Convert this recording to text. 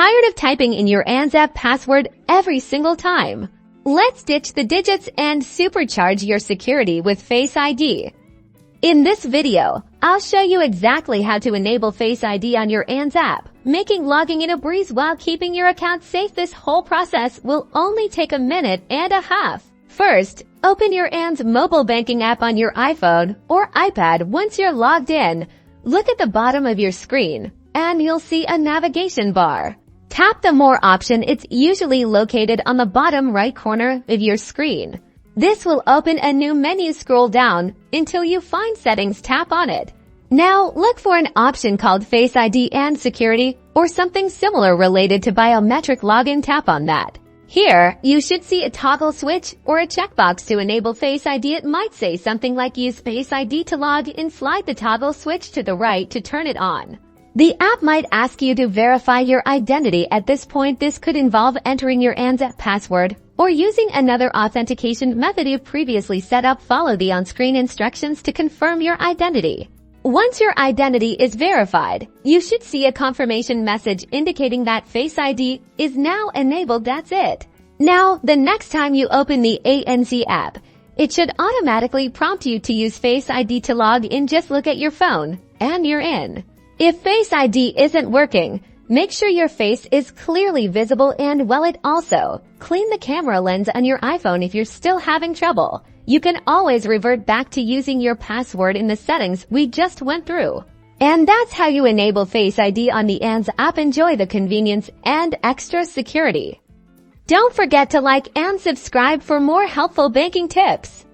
Tired of typing in your ANZ App password every single time? Let's ditch the digits and supercharge your security with Face ID. In this video, I'll show you exactly how to enable Face ID on your ANZ App, making logging in a breeze while keeping your account safe. This whole process will only take a minute and a half. First, open your ANZ mobile banking app on your iPhone or iPad. Once you're logged in, look at the bottom of your screen, and you'll see a navigation bar. Tap the More option. It's usually located on the bottom right corner of your screen. This will open a new menu. Scroll down until you find Settings. Tap on it. Now look for an option called Face ID and Security or something similar related to biometric login. Tap on that. Here, you should see a toggle switch or a checkbox to enable Face ID. It might say something like Use Face ID to log in. Slide the toggle switch to the right to turn it on. The app might ask you to verify your identity at this point. This could involve entering your ANZ App password or using another authentication method you've previously set up. Follow the on-screen instructions to confirm your identity. Once your identity is verified, you should see a confirmation message indicating that Face ID is now enabled. That's it. Now, the next time you open the ANZ app, it should automatically prompt you to use Face ID to log in. Just look at your phone and you're in. If Face ID isn't working, make sure your face is clearly visible and also clean the camera lens on your iPhone. If you're still having trouble, you can always revert back to using your password in the settings we just went through. And that's how you enable Face ID on the ANZ app. Enjoy the convenience and extra security. Don't forget to like and subscribe for more helpful banking tips.